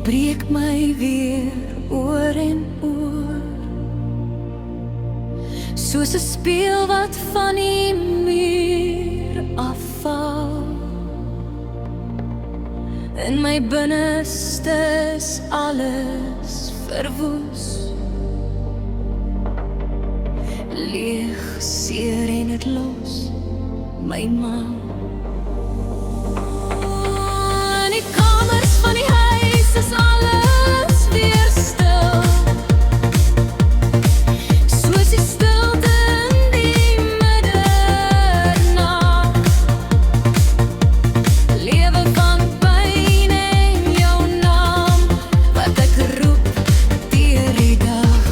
breek my weer oor en oor, soos 'n spieël wat van die muur afval. In my binneste is alles verwoes, leeg, seer en het los my ma. In die kamers van die huis is alles weer stil, soos die stilte in die middernag. Lewe van pyn en jou naam, wat ek roep deur die dag.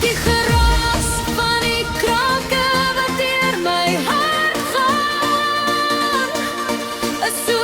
Die geraas van die krake wat deur my hart gaan, is so